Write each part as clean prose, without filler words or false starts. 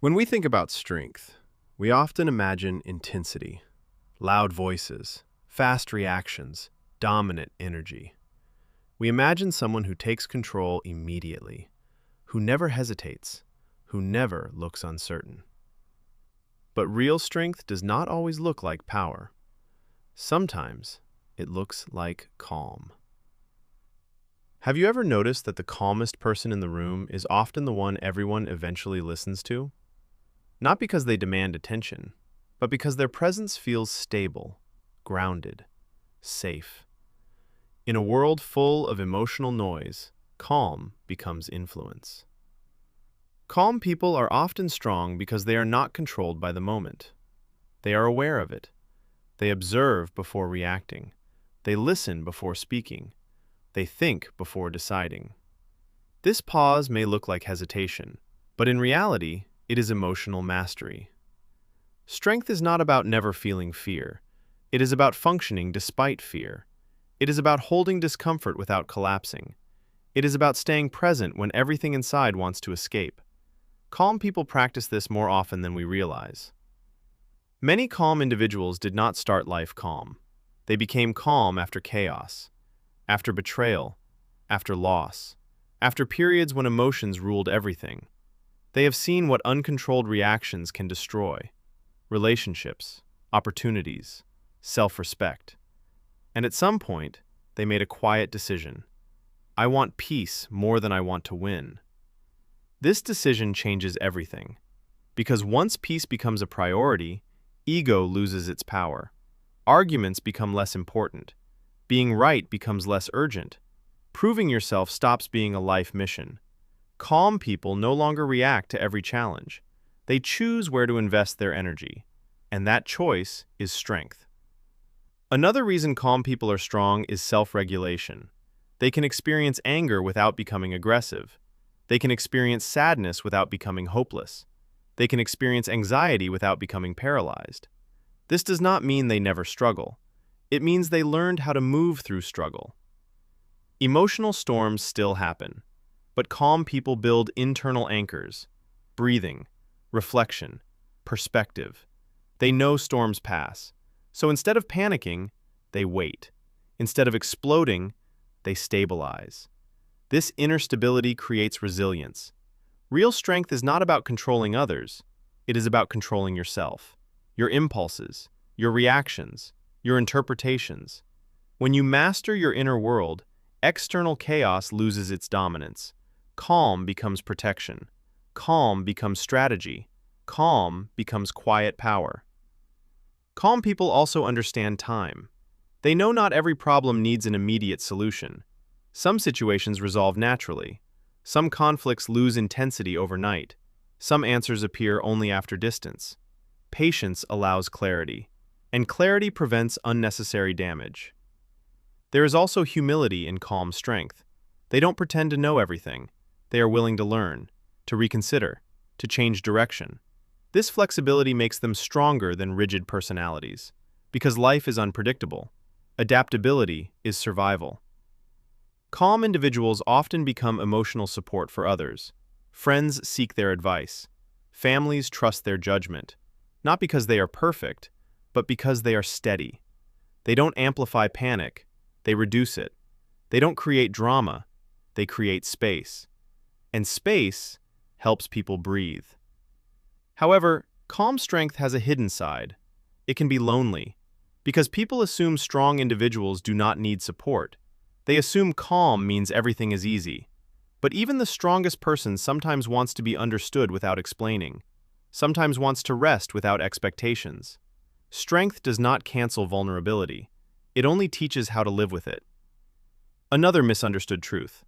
When we think about strength, we often imagine intensity, loud voices, fast reactions, dominant energy. We imagine someone who takes control immediately, who never hesitates, who never looks uncertain. But real strength does not always look like power. Sometimes it looks like calm. Have you ever noticed that the calmest person in the room is often the one everyone eventually listens to? Not because they demand attention, but because their presence feels stable, grounded, safe. In a world full of emotional noise, calm becomes influence. Calm people are often strong because they are not controlled by the moment. They are aware of it. They observe before reacting. They listen before speaking. They think before deciding. This pause may look like hesitation, but in reality, it is emotional mastery. Strength is not about never feeling fear. It is about functioning despite fear. It is about holding discomfort without collapsing. It is about staying present when everything inside wants to escape. Calm people practice this more often than we realize. Many calm individuals did not start life calm. They became calm after chaos, after betrayal, after loss, after periods when emotions ruled everything. They have seen what uncontrolled reactions can destroy: relationships, opportunities, self-respect. And at some point, they made a quiet decision. I want peace more than I want to win. This decision changes everything, because once peace becomes a priority, ego loses its power. Arguments become less important. Being right becomes less urgent. Proving yourself stops being a life mission. Calm people no longer react to every challenge. They choose where to invest their energy, and that choice is strength. Another reason calm people are strong is self-regulation. They can experience anger without becoming aggressive. They can experience sadness without becoming hopeless. They can experience anxiety without becoming paralyzed. This does not mean they never struggle. It means they learned how to move through struggle. Emotional storms still happen, but calm people build internal anchors: breathing, reflection, perspective. They know storms pass. So instead of panicking, they wait. Instead of exploding, they stabilize. This inner stability creates resilience. Real strength is not about controlling others. It is about controlling yourself, your impulses, your reactions, your interpretations. When you master your inner world, external chaos loses its dominance. Calm becomes protection. Calm becomes strategy. Calm becomes quiet power. Calm people also understand time. They know not every problem needs an immediate solution. Some situations resolve naturally. Some conflicts lose intensity overnight. Some answers appear only after distance. Patience allows clarity, and clarity prevents unnecessary damage. There is also humility in calm strength. They don't pretend to know everything. They are willing to learn, to reconsider, to change direction. This flexibility makes them stronger than rigid personalities, because life is unpredictable. Adaptability is survival. Calm individuals often become emotional support for others. Friends seek their advice. Families trust their judgment, not because they are perfect, but because they are steady. They don't amplify panic, they reduce it. They don't create drama, they create space. And space helps people breathe. However, calm strength has a hidden side. It can be lonely, because people assume strong individuals do not need support. They assume calm means everything is easy. But even the strongest person sometimes wants to be understood without explaining, sometimes wants to rest without expectations. Strength does not cancel vulnerability. It only teaches how to live with it. Another misunderstood truth: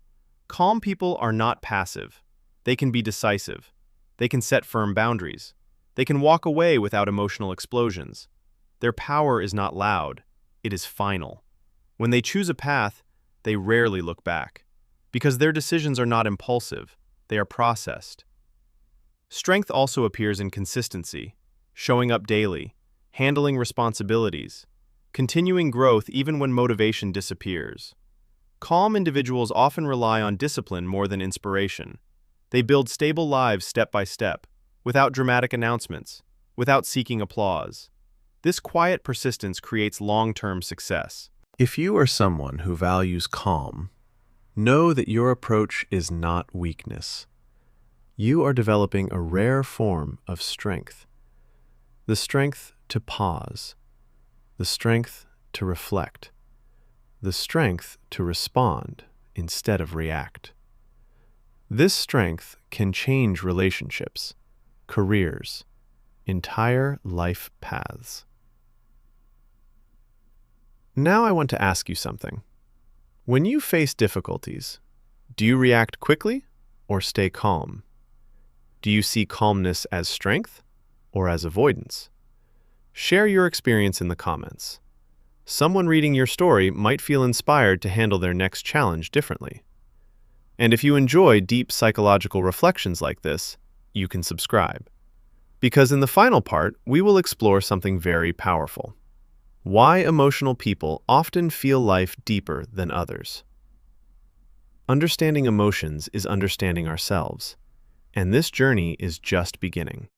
calm people are not passive. They can be decisive. They can set firm boundaries. They can walk away without emotional explosions. Their power is not loud. It is final. When they choose a path, they rarely look back, because their decisions are not impulsive. They are processed. Strength also appears in consistency, showing up daily, handling responsibilities, continuing growth even when motivation disappears. Calm individuals often rely on discipline more than inspiration. They build stable lives step by step, without dramatic announcements, without seeking applause. This quiet persistence creates long-term success. If you are someone who values calm, know that your approach is not weakness. You are developing a rare form of strength. The strength to pause, the strength to reflect, the strength to respond instead of react. This strength can change relationships, careers, entire life paths. Now I want to ask you something. When you face difficulties, do you react quickly or stay calm? Do you see calmness as strength or as avoidance? Share your experience in the comments. Someone reading your story might feel inspired to handle their next challenge differently. And if you enjoy deep psychological reflections like this, you can subscribe. Because in the final part, we will explore something very powerful. Why emotional people often feel life deeper than others. Understanding emotions is understanding ourselves, and this journey is just beginning.